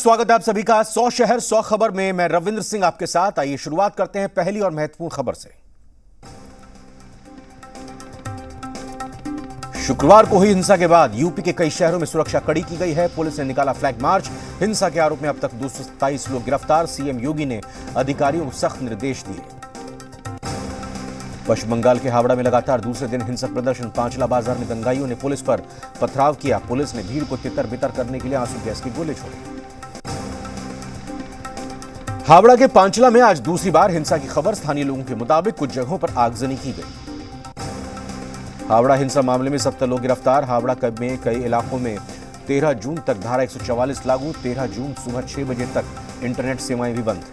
स्वागत है आप सभी का 100 शहर 100 खबर में। मैं रविंद्र सिंह आपके साथ। आइए शुरुआत करते हैं पहली और महत्वपूर्ण खबर से। शुक्रवार को हुई हिंसा के बाद यूपी के कई शहरों में सुरक्षा कड़ी की गई है। पुलिस ने निकाला फ्लैग मार्च। हिंसा के आरोप में अब तक 227 लोग गिरफ्तार। सीएम योगी ने अधिकारियों को सख्त निर्देश दिए। पश्चिम बंगाल के हावड़ा में लगातार दूसरे दिन हिंसक प्रदर्शन। पांचला बाजार में दंगाइयों ने पुलिस पर पथराव किया। पुलिस ने भीड़ को तितर बितर करने के लिए आंसू गैस के गोले छोड़े। हावड़ा के पांचला में आज दूसरी बार हिंसा की खबर। स्थानीय लोगों के मुताबिक कुछ जगहों पर आगजनी की गई। हावड़ा हिंसा मामले में 70 लोग गिरफ्तार। हावड़ा में कई इलाकों में 13 जून तक धारा 144 लागू। 13 जून सुबह 6 बजे तक इंटरनेट सेवाएं भी बंद।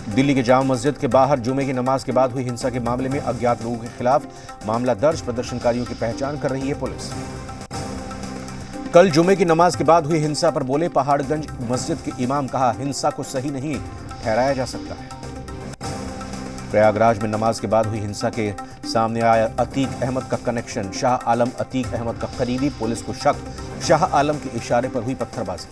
दिल्ली के जामा मस्जिद के बाहर जुमे की नमाज के बाद हुई हिंसा के मामले में अज्ञात लोगों के खिलाफ मामला दर्ज। प्रदर्शनकारियों की पहचान कर रही है पुलिस। कल जुमे की नमाज के बाद हुई हिंसा पर बोले पहाड़गंज मस्जिद के इमाम। कहा, हिंसा को सही नहीं ठहराया जा सकता है। प्रयागराज में नमाज के बाद हुई हिंसा के सामने आया अतीक अहमद का कनेक्शन। शाह आलम अतीक अहमद का करीबी। पुलिस को शक, शाह आलम के इशारे पर हुई पत्थरबाजी।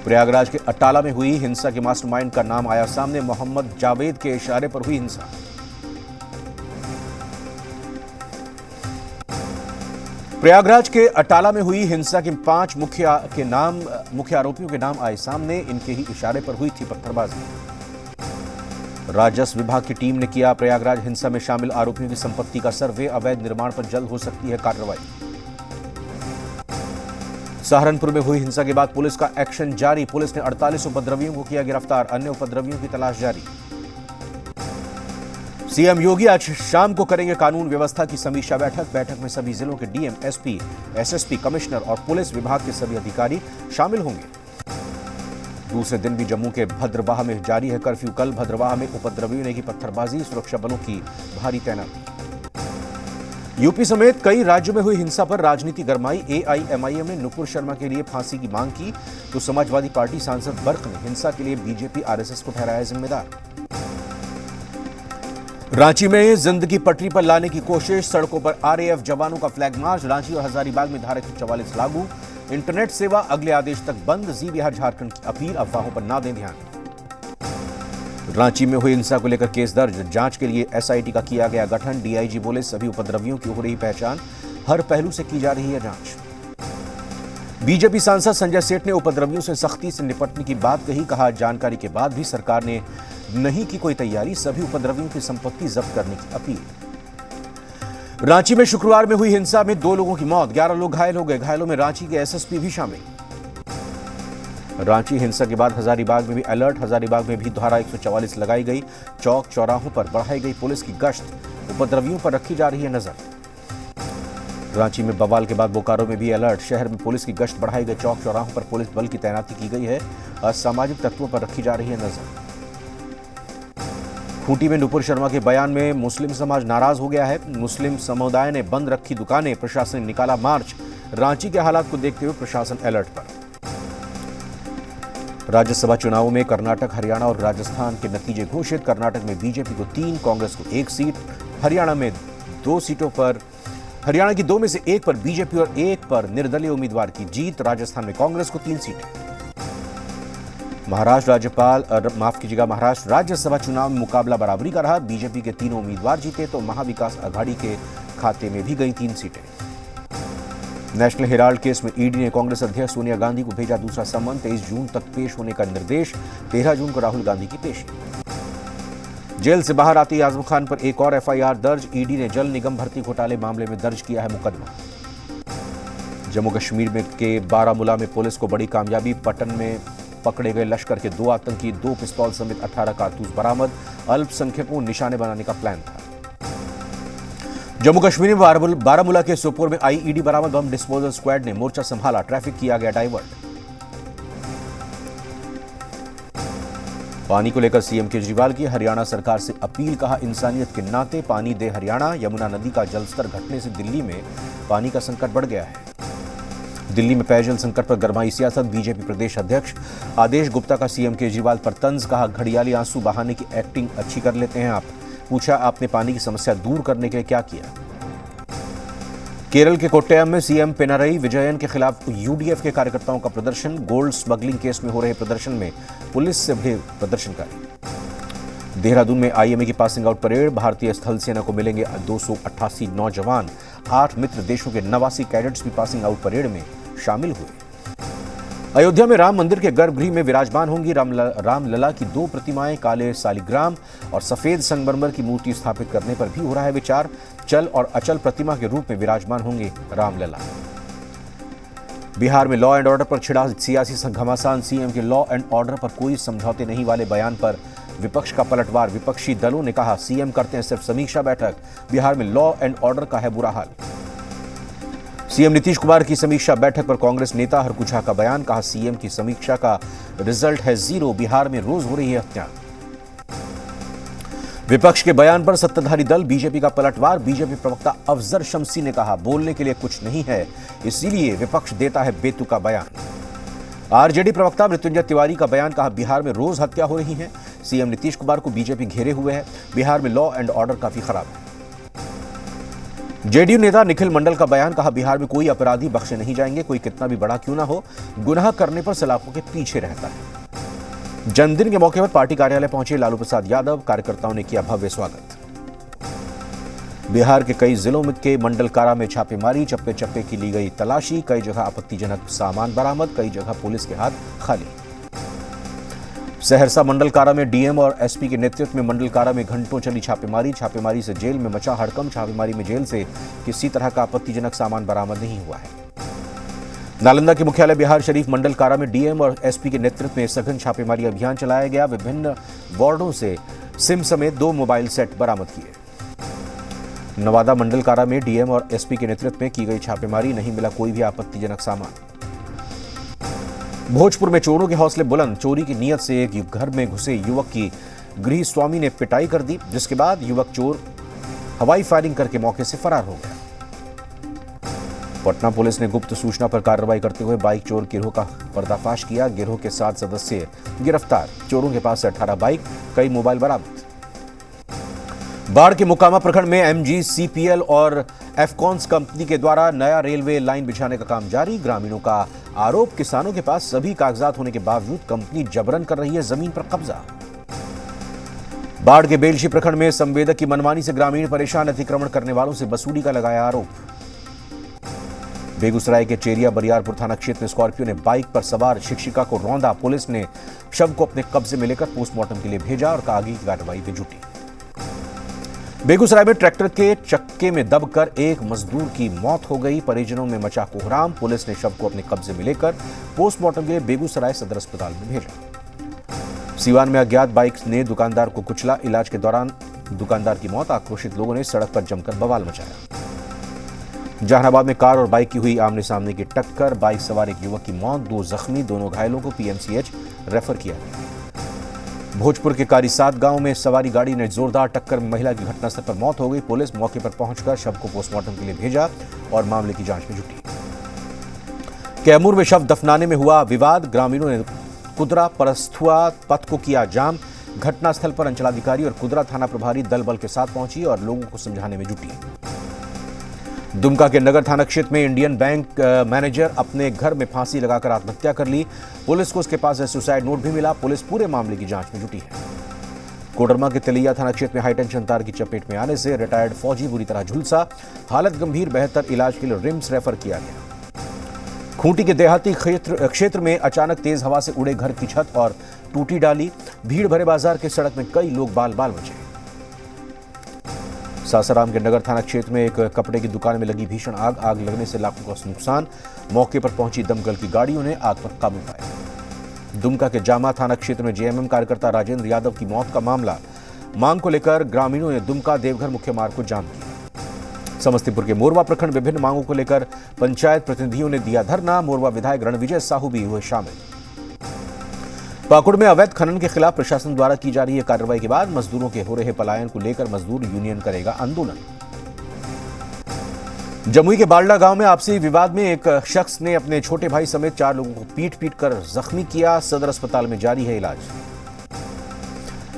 प्रयागराज के अटाला में हुई हिंसा के मास्टरमाइंड का नाम आया सामने। मोहम्मद जावेद के इशारे पर हुई हिंसा। प्रयागराज के अटाला में हुई हिंसा के 5 मुख्य आरोपियों के नाम आए सामने। इनके ही इशारे पर हुई थी पत्थरबाजी। राजस्व विभाग की टीम ने किया प्रयागराज हिंसा में शामिल आरोपियों की संपत्ति का सर्वे। अवैध निर्माण पर जल्द हो सकती है कार्रवाई। सहारनपुर में हुई हिंसा के बाद पुलिस का एक्शन जारी। पुलिस ने 48 उपद्रवियों को किया गिरफ्तार। अन्य उपद्रवियों की तलाश जारी। सीएम योगी आज शाम को करेंगे कानून व्यवस्था की समीक्षा बैठक में सभी जिलों के डीएम, एसपी, एसएसपी, कमिश्नर और पुलिस विभाग के सभी अधिकारी शामिल होंगे। दूसरे दिन भी जम्मू के भद्रवाह में जारी है कर्फ्यू। कल भद्रवाह में उपद्रवियों ने की पत्थरबाजी। सुरक्षा बलों की भारी तैनाती। यूपी समेत कई राज्यों में हुई हिंसा पर राजनीति गरमाई। एआईएमआईएम ने नुपुर शर्मा के लिए फांसी की मांग की तो समाजवादी पार्टी सांसद बर्क ने हिंसा के लिए बीजेपी आरएसएस को ठहराया जिम्मेदार। रांची में जिंदगी पटरी पर लाने की कोशिश। सड़कों पर आरएएफ जवानों का फ्लैग मार्च। रांची और हजारीबाग में धारा 144 लागू। इंटरनेट सेवा अगले आदेश तक बंद। जी बिहार झारखंड की अपील, अफवाहों पर ना दें ध्यान। रांची में हुई हिंसा को लेकर केस दर्ज। जांच के लिए एसआईटी का किया गया गठन। डीआईजी बोले सभी उपद्रवियों की हो रही पहचान। हर पहलू से की जा रही है जांच। बीजेपी सांसद संजय सेठ ने उपद्रवियों से सख्ती से निपटने की बात कही। कहा, जानकारी के बाद भी सरकार ने नहीं की कोई तैयारी। सभी उपद्रवियों की संपत्ति जब्त करने की अपील। रांची में शुक्रवार में हुई हिंसा में 2 लोगों की मौत। 11 लोग घायल हो गए। घायलों में रांची के एसएसपी भी शामिल। रांची हिंसा के बाद हजारीबाग में भी अलर्ट। हजारीबाग में भी धारा 144 लगाई गई। चौक चौराहों पर बढ़ाई गई पुलिस की गश्त। उपद्रवियों पर रखी जा रही है नजर। रांची में बवाल के बाद बोकारो में भी अलर्ट। शहर में पुलिस की गश्त बढ़ाई गई। चौक चौराहों पर पुलिस बल की तैनाती की गई है। असामाजिक तत्वों पर रखी जा रही है नजर। खूंटी में नुपुर शर्मा के बयान में मुस्लिम समाज नाराज हो गया है। मुस्लिम समुदाय ने बंद रखी दुकानें। प्रशासन ने निकाला मार्च। रांची के हालात को देखते हुए प्रशासन अलर्ट पर। राज्यसभा चुनावों में कर्नाटक, हरियाणा और राजस्थान के नतीजे घोषित। कर्नाटक में बीजेपी को 3, कांग्रेस को 1 सीट। हरियाणा में 2 सीटों पर, हरियाणा की 2 में से 1 पर बीजेपी और 1 पर निर्दलीय उम्मीदवार की जीत। राजस्थान में कांग्रेस को 3 सीटें। महाराष्ट्र राज्यसभा चुनाव में मुकाबला बराबरी का रहा। बीजेपी के 3 उम्मीदवार जीते तो महाविकास अघाड़ी के खाते में भी गई 3 सीटें। नेशनल हेराल्ड केस में ईडी ने कांग्रेस अध्यक्ष सोनिया गांधी को भेजा दूसरा सम्मन। 23 जून तक पेश होने का निर्देश। 13 जून को राहुल गांधी की पेशी। जेल से बाहर आते ही आजम खान पर एक और एफआईआर दर्ज। ईडी ने जल निगम भर्ती घोटाले मामले में दर्ज किया है मुकदमा। जम्मू कश्मीर में के बारामूला में पुलिस को बड़ी कामयाबी। पटन में पकड़े गए लश्कर के 2 आतंकी। 2 पिस्तौल समेत 18 कारतूस बरामद। अल्पसंख्यकों को निशाने बनाने का प्लान था। जम्मू कश्मीर में बारामूला के सोपोर में आईईडी बरामद। बम डिस्पोजल स्क्वाड ने मोर्चा संभाला। ट्रैफिक किया गया डाइवर्ट। पानी को लेकर सीएम केजरीवाल की हरियाणा सरकार से अपील। कहा, इंसानियत के नाते पानी दे हरियाणा। यमुना नदी का जलस्तर घटने से दिल्ली में पानी का संकट बढ़ गया है। दिल्ली में पेयजल संकट पर गरमाई सियासत। बीजेपी प्रदेश अध्यक्ष आदेश गुप्ता का सीएम केजरीवाल पर तंज। कहा, घड़ियाली आंसू बहाने की एक्टिंग अच्छी कर लेते हैं आप। पूछा, आपने पानी की समस्या दूर करने के लिए क्या किया। केरल के कोट्टयम में सीएम पिनरई विजयन के खिलाफ यूडीएफ के कार्यकर्ताओं का प्रदर्शन। गोल्ड स्मगलिंग केस में हो रहे प्रदर्शन में पुलिस से भिड़े प्रदर्शनकारी। देहरादून में आईएमए की पासिंग आउट परेड। भारतीय स्थल सेना को मिलेंगे 288 नौजवान। 8 मित्र देशों के 89 कैडेट्स भी पासिंग आउट परेड में शामिल हुए। अयोध्या में राम मंदिर के गर्भगृह में विराजमान होंगी रामलला की 2 प्रतिमाएं। काले सालिग्राम और सफेद संगमरमर की मूर्ति स्थापित करने पर भी हो रहा है विचार। चल और अचल प्रतिमा के रूप में विराजमान होंगे रामलला। बिहार में लॉ एंड ऑर्डर पर छिड़ा सियासी घमासान। सीएम के लॉ एंड ऑर्डर पर कोई समझौते नहीं वाले बयान पर विपक्ष का पलटवार। विपक्षी दलों ने कहा सीएम करते हैं सिर्फ समीक्षा बैठक। बिहार में लॉ एंड ऑर्डर का है बुरा हाल। सीएम नीतीश कुमार की समीक्षा बैठक पर कांग्रेस नेता हरकुछा का बयान। कहा सीएम की समीक्षा का रिजल्ट है 0। बिहार में रोज हो रही है हत्या। विपक्ष के बयान पर सत्ताधारी दल बीजेपी का पलटवार। बीजेपी प्रवक्ता अफजल शम्सी ने कहा बोलने के लिए कुछ नहीं है, इसीलिए विपक्ष देता है बेतुका बयान। आरजेडी प्रवक्ता मृत्युंजय तिवारी का बयान। कहा बिहार में रोज हत्या हो रही है। सीएम नीतीश कुमार को बीजेपी घेरे हुए है। बिहार में लॉ एंड ऑर्डर काफी खराब है। जेडीयू नेता निखिल मंडल का बयान। कहा बिहार में कोई अपराधी बख्शे नहीं जाएंगे, कोई कितना भी बड़ा क्यों ना हो, गुनाह करने पर सलाखों के पीछे रहता है। जन्मदिन के मौके पर पार्टी कार्यालय पहुंचे लालू प्रसाद यादव। कार्यकर्ताओं ने किया भव्य स्वागत। बिहार के कई जिलों के मंडल कारा में छापेमारी। चप्पे चप्पे की ली गई तलाशी। कई जगह आपत्तिजनक सामान बरामद। कई जगह पुलिस के हाथ खाली। सहरसा मंडल कारा में डीएम और एसपी के नेतृत्व में मंडल कारा में घंटों चली छापेमारी। छापेमारी से जेल में मचा हड़कंप। छापेमारी में जेल से किसी तरह का आपत्तिजनक सामान बरामद नहीं हुआ है। नालंदा के मुख्यालय बिहार शरीफ मंडल कारा में डीएम और एसपी के नेतृत्व में सघन छापेमारी अभियान चलाया गया। विभिन्न वार्डों से सिम समेत 2 मोबाइल सेट बरामद किए। नवादा मंडल कारा में डीएम और एसपी के नेतृत्व में की गई छापेमारी। नहीं मिला कोई भी आपत्तिजनक सामान। भोजपुर में चोरों के हौसले बुलंद। चोरी की नीयत से एक घर में घुसे युवक की गृह स्वामी ने पिटाई कर दी, जिसके बाद युवक चोर हवाई फायरिंग करके मौके से फरार हो गया। पटना पुलिस ने गुप्त सूचना पर कार्रवाई करते हुए बाइक चोर गिरोह का पर्दाफाश किया। गिरोह के 7 सदस्य गिरफ्तार। चोरों के पास से 18 बाइक, कई मोबाइल बरामद। बाढ़ के मोकामा प्रखंड में एमजीसीपीएल और एफकॉन्स कंपनी के द्वारा नया रेलवे लाइन बिछाने का काम जारी। ग्रामीणों का आरोप किसानों के पास सभी कागजात होने के बावजूद कंपनी जबरन कर रही है जमीन पर कब्जा। बाढ़ के बेलशी प्रखंड में संवेदक की मनमानी से ग्रामीण परेशान। अतिक्रमण करने वालों से वसूली का लगाया आरोप। बेगूसराय के चेरिया बरियारपुर थाना क्षेत्र में स्कॉर्पियो ने बाइक पर सवार शिक्षिका को रौंदा। पुलिस ने शव को अपने कब्जे में लेकर पोस्टमार्टम के लिए भेजा और आगे की कार्रवाई में जुटी। बेगूसराय में ट्रैक्टर के चक्के में दबकर एक मजदूर की मौत हो गई। परिजनों में मचा कोहराम। पुलिस ने शव को अपने कब्जे में लेकर पोस्टमार्टम के लिए बेगूसराय सदर अस्पताल में भेजा। सीवान में अज्ञात बाइक ने दुकानदार को कुचला। इलाज के दौरान दुकानदार की मौत। आक्रोशित लोगों ने सड़क पर जमकर बवाल मचाया। जहानाबाद में कार और बाइक की हुई आमने सामने की टक्कर। बाइक सवार एक युवक की मौत, 2 जख्मी। दोनों घायलों को पीएमसीएच रेफर किया गया। भोजपुर के कारीसात गांव में सवारी गाड़ी ने जोरदार टक्कर में महिला की घटनास्थल पर मौत हो गई। पुलिस मौके पर पहुंचकर शव को पोस्टमार्टम के लिए भेजा और मामले की जांच में जुटी। कैमूर में शव दफनाने में हुआ विवाद। ग्रामीणों ने कुदरा परस्थुआ पथ को किया जाम। घटनास्थल पर अंचलाधिकारी और कुदरा थाना प्रभारी दल बल के साथ पहुंची और लोगों को समझाने में जुटी। दुमका के नगर थाना क्षेत्र में इंडियन बैंक मैनेजर अपने घर में फांसी लगाकर आत्महत्या कर ली। पुलिस को उसके पास सुसाइड नोट भी मिला। पुलिस पूरे मामले की जांच में जुटी है। कोडरमा के तिलैया थाना क्षेत्र में हाईटेंशन तार की चपेट में आने से रिटायर्ड फौजी बुरी तरह झुलसा। हालत गंभीर। बेहतर इलाज के लिए रिम्स रेफर किया गया। खूंटी के देहाती क्षेत्र में अचानक तेज हवा से उड़े घर की छत और टूटी डाली। भीड़ भरे बाजार के सड़क में कई लोग बाल बाल बचे। सासाराम के नगर थाना क्षेत्र में एक कपड़े की दुकान में लगी भीषण आग। आग लगने से लाखों का नुकसान। मौके पर पहुंची दमकल की गाड़ियों ने आग पर काबू पाया। दुमका के जामा थाना क्षेत्र में जेएमएम कार्यकर्ता राजेंद्र यादव की मौत का मामला। मांग को लेकर ग्रामीणों ने दुमका देवघर मुख्य मार्ग को जाम किया। समस्तीपुर के मोरवा प्रखंड विभिन्न मांगों को लेकर पंचायत प्रतिनिधियों ने दिया धरना। मोरवा विधायक रणविजय साहू भी हुए शामिल। पाकुड़ में अवैध खनन के खिलाफ प्रशासन द्वारा की जा रही कार्रवाई के बाद मजदूरों के हो रहे पलायन को लेकर मजदूर यूनियन करेगा आंदोलन। जमुई के बालडा गांव में आपसी विवाद में एक शख्स ने अपने छोटे भाई समेत 4 लोगों को पीट कर जख्मी किया। सदर अस्पताल में जारी है इलाज।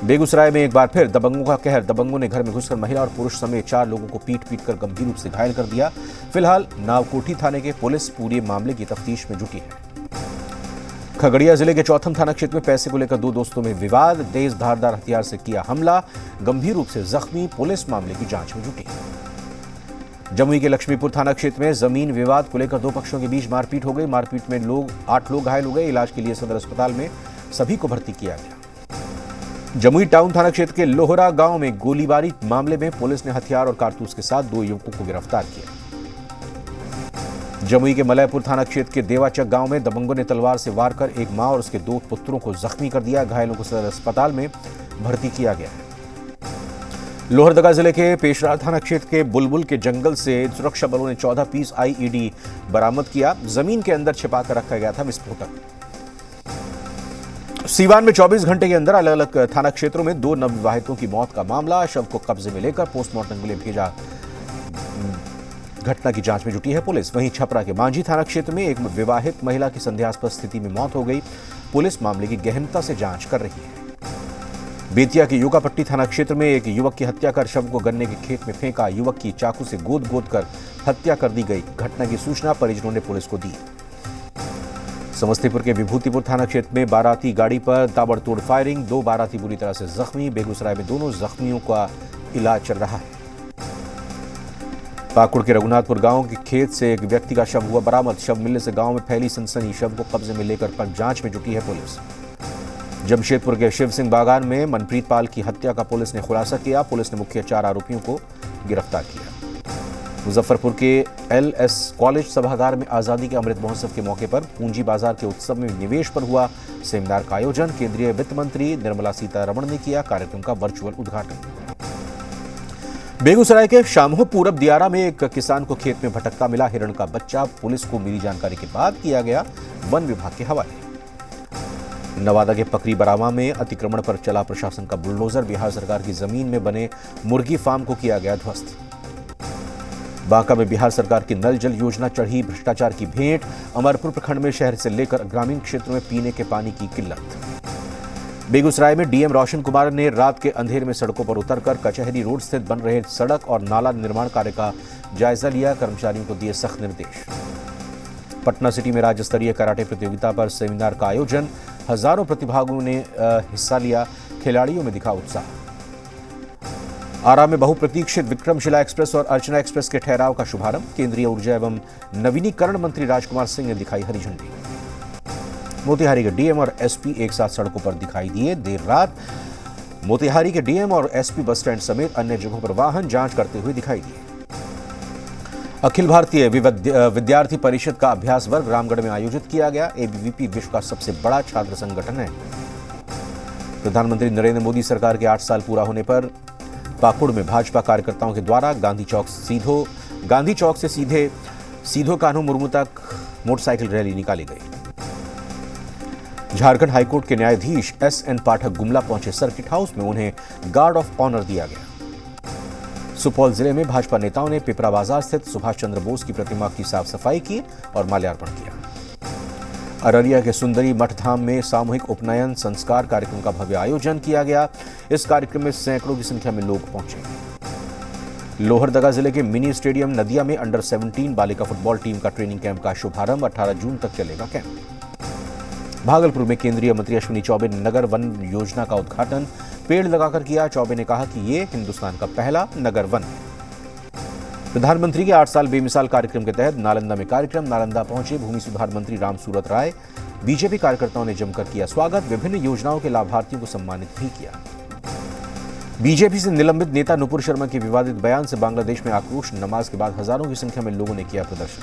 बेगूसराय में एक बार फिर दबंगों का कहर। दबंगों ने घर में घुसकर महिला और पुरुष समेत 4 लोगों को पीट कर गंभीर रूप से घायल कर दिया। फिलहाल नावकोठी थाने के पुलिस पूरे मामले की तफ्तीश में जुटी है। खगड़िया जिले के चौथम थाना क्षेत्र में पैसे को लेकर 2 दोस्तों में विवाद। तेज धारदार हथियार से किया हमला, गंभीर रूप से जख्मी। पुलिस मामले की जांच में जुटी। जमुई के लक्ष्मीपुर थाना क्षेत्र में जमीन विवाद को लेकर 2 पक्षों के बीच मारपीट हो गई। मारपीट में 8 लोग घायल हो गए। इलाज के लिए सदर अस्पताल में सभी को भर्ती किया गया। जमुई टाउन थाना क्षेत्र के लोहरा गांव में गोलीबारी मामले में पुलिस ने हथियार और कारतूस के साथ 2 युवकों को गिरफ्तार किया। जमुई के मलयपुर थाना क्षेत्र के देवाचक गांव में दबंगों ने तलवार से वार कर एक मां और उसके 2 पुत्रों को जख्मी कर दिया। घायलों को सदर अस्पताल में भर्ती किया गया है। लोहरदगा जिले के पेशरार थाना क्षेत्र के बुलबुल के जंगल से सुरक्षा बलों ने 14 पीस IED बरामद किया। जमीन के अंदर छिपा कर रखा गया था विस्फोटक। सीवान में 24 घंटे के अंदर अलग अलग थाना क्षेत्रों में 2 नवविवाहितों की मौत का मामला। शव को कब्जे में लेकर पोस्टमार्टम के लिए भेजा। घटना की जांच में जुटी है पुलिस। वहीं छपरा के मांझी थाना क्षेत्र में एक विवाहित महिला की संदेहास्पद स्थिति में मौत हो गई। पुलिस मामले की गहनता से जांच कर रही है। बेतिया के योगापट्टी थाना क्षेत्र में एक युवक की हत्या कर शव को गन्ने के खेत में फेंका। युवक की चाकू से गोद कर हत्या कर दी गई। घटना की सूचना परिजनों ने पुलिस को दी। समस्तीपुर के विभूतिपुर थाना क्षेत्र में बाराती गाड़ी पर ताबड़तोड़ फायरिंग। 2 बाराती बुरी तरह से जख्मी। बेगूसराय में दोनों जख्मियों का इलाज चल रहा है। पाकुड़ के रघुनाथपुर गांव के खेत से एक व्यक्ति का शव हुआ बरामद। शव मिलने से गांव में फैली सनसनी। शव को कब्जे में लेकर जांच में जुटी है पुलिस। जमशेदपुर के शिव सिंह बागान में मनप्रीत पाल की हत्या का पुलिस ने खुलासा किया। पुलिस ने मुख्य 4 आरोपियों को गिरफ्तार किया। मुजफ्फरपुर के LS कॉलेज सभागार में आजादी के अमृत महोत्सव के मौके पर पूंजी बाजार के उत्सव में निवेश पर हुआ सेमिनार का आयोजन। केंद्रीय वित्त मंत्री निर्मला सीतारमण ने किया कार्यक्रम का वर्चुअल उद्घाटन। बेगूसराय के शामहो पूरब दियारा में एक किसान को खेत में भटकता मिला हिरण का बच्चा। पुलिस को मिली जानकारी के बाद किया गया वन विभाग के हवाले। नवादा के पकरी बरावा में अतिक्रमण पर चला प्रशासन का बुलडोजर। बिहार सरकार की जमीन में बने मुर्गी फार्म को किया गया ध्वस्त। बांका में बिहार सरकार की नल जल योजना चढ़ी भ्रष्टाचार की भेंट। अमरपुर प्रखंड में शहर से लेकर ग्रामीण क्षेत्रों में पीने के पानी की किल्लत। बेगूसराय में DM रोशन कुमार ने रात के अंधेरे में सड़कों पर उतरकर कचहरी रोड स्थित बन रहे सड़क और नाला निर्माण कार्य का जायजा लिया। कर्मचारियों को दिए सख्त निर्देश। पटना सिटी में राज्य स्तरीय कराटे प्रतियोगिता पर सेमिनार का आयोजन। हजारों प्रतिभागियों ने हिस्सा लिया। खिलाड़ियों में दिखा उत्साह। आरा में बहुप्रतीक्षित विक्रमशिला एक्सप्रेस और अर्चना एक्सप्रेस के ठहराव का शुभारंभ। केंद्रीय ऊर्जा एवं नवीनीकरण मंत्री राजकुमार सिंह ने दिखाई हरी झंडी। मोतिहारी के DM और SP एक साथ सड़कों पर दिखाई दिए। देर रात मोतिहारी के DM और SP बस स्टैंड समेत अन्य जगहों पर वाहन जांच करते हुए दिखाई दिए। अखिल भारतीय विद्यार्थी परिषद का अभ्यास वर्ग रामगढ़ में आयोजित किया गया। ABVP विश्व का सबसे बड़ा छात्र संगठन है। प्रधानमंत्री नरेंद्र मोदी सरकार के 8 साल पूरा होने पर पाकुड़ में भाजपा कार्यकर्ताओं के द्वारा गांधी चौक से सीधो कान्हू मुर्मू तक मोटरसाइकिल रैली निकाली गई। झारखंड हाईकोर्ट के न्यायाधीश SN पाठक गुमला पहुंचे। सर्किट हाउस में उन्हें गार्ड ऑफ ऑनर दिया गया। सुपौल जिले में भाजपा नेताओं ने पिपरा बाजार स्थित सुभाष चंद्र बोस की प्रतिमा की साफ सफाई की और माल्यार्पण किया। अररिया के सुंदरी मठ धाम में सामूहिक उपनयन संस्कार कार्यक्रम का भव्य आयोजन किया गया। इस कार्यक्रम में सैकड़ों की संख्या में लोग पहुंचे। लोहरदगा जिले के मिनी स्टेडियम नदिया में अंडर 17 बालिका फुटबॉल टीम का ट्रेनिंग कैंप का शुभारंभ। 18 जून तक चलेगा कैंप। भागलपुर में केंद्रीय मंत्री अश्विनी चौबे ने नगर वन योजना का उद्घाटन पेड़ लगाकर किया। चौबे ने कहा कि ये हिंदुस्तान का पहला नगर वन है। प्रधानमंत्री के 8 साल बेमिसाल कार्यक्रम के तहत नालंदा में कार्यक्रम। नालंदा पहुंचे भूमि सुधार मंत्री रामसूरत राय। बीजेपी कार्यकर्ताओं ने जमकर किया स्वागत। विभिन्न योजनाओं के लाभार्थियों को सम्मानित भी किया। बीजेपी से निलंबित नेता नुपुर शर्मा के विवादित बयान से बांग्लादेश में आक्रोश। नमाज के बाद हजारों की संख्या में लोगों ने किया प्रदर्शन।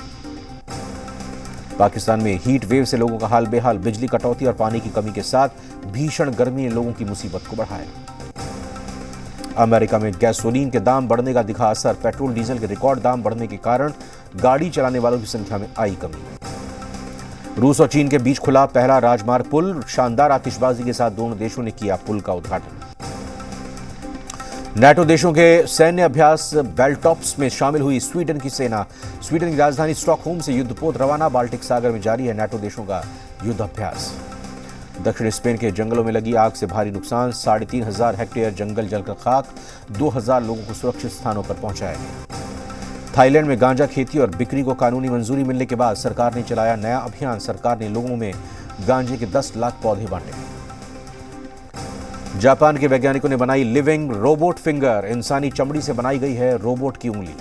पाकिस्तान में हीट वेव से लोगों का हाल बेहाल। बिजली कटौती और पानी की कमी के साथ भीषण गर्मी ने लोगों की मुसीबत को बढ़ाया। अमेरिका में गैसोलीन के दाम बढ़ने का दिखा असर। पेट्रोल डीजल के रिकॉर्ड दाम बढ़ने के कारण गाड़ी चलाने वालों की संख्या में आई कमी। रूस और चीन के बीच खुला पहला राजमार्ग पुल। शानदार आतिशबाजी के साथ दोनों देशों ने किया पुल का उद्घाटन। नाटो देशों के सैन्य अभ्यास बेल्टॉप्स में शामिल हुई स्वीडन की सेना। स्वीडन की राजधानी स्टॉकहोम से युद्धपोत रवाना। बाल्टिक सागर में जारी है नाटो देशों का युद्धाभ्यास। दक्षिण स्पेन के जंगलों में लगी आग से भारी नुकसान, 3,500 हेक्टेयर जंगल जलकर खाक, 2,000 लोगों को सुरक्षित स्थानों पर पहुंचाया गया। थाईलैंड में गांजा खेती और बिक्री को कानूनी मंजूरी मिलने के बाद सरकार ने चलाया नया अभियान। सरकार ने लोगों में गांजे के 10 लाख पौधे बांटे। जापान के वैज्ञानिकों ने बनाई लिविंग रोबोट फिंगर, इंसानी चमड़ी से बनाई गई है रोबोट की उंगली।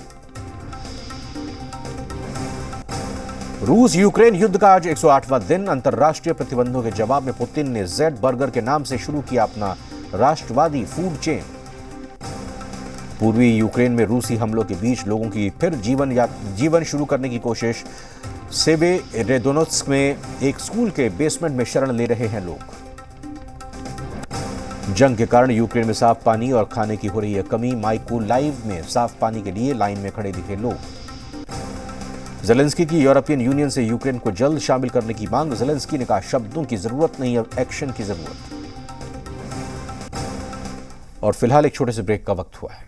रूस यूक्रेन युद्ध का आज 108वां दिन। अंतर्राष्ट्रीय प्रतिबंधों के जवाब में पुतिन ने जेड बर्गर के नाम से शुरू किया अपना राष्ट्रवादी फूड चेन। पूर्वी यूक्रेन में रूसी हमलों के बीच लोगों की फिर जीवन शुरू करने की कोशिश। सेवेरोडोनेत्स्क में एक स्कूल के बेसमेंट में शरण ले रहे हैं लोग। जंग के कारण यूक्रेन में साफ पानी और खाने की हो रही है कमी। माइकोलाइव में साफ पानी के लिए लाइन में खड़े दिखे लोग। ज़ेलेंस्की की यूरोपियन यूनियन से यूक्रेन को जल्द शामिल करने की मांग। ज़ेलेंस्की ने कहा, शब्दों की जरूरत नहीं, अब एक्शन की जरूरत। और फिलहाल एक छोटे से ब्रेक का वक्त हुआ है।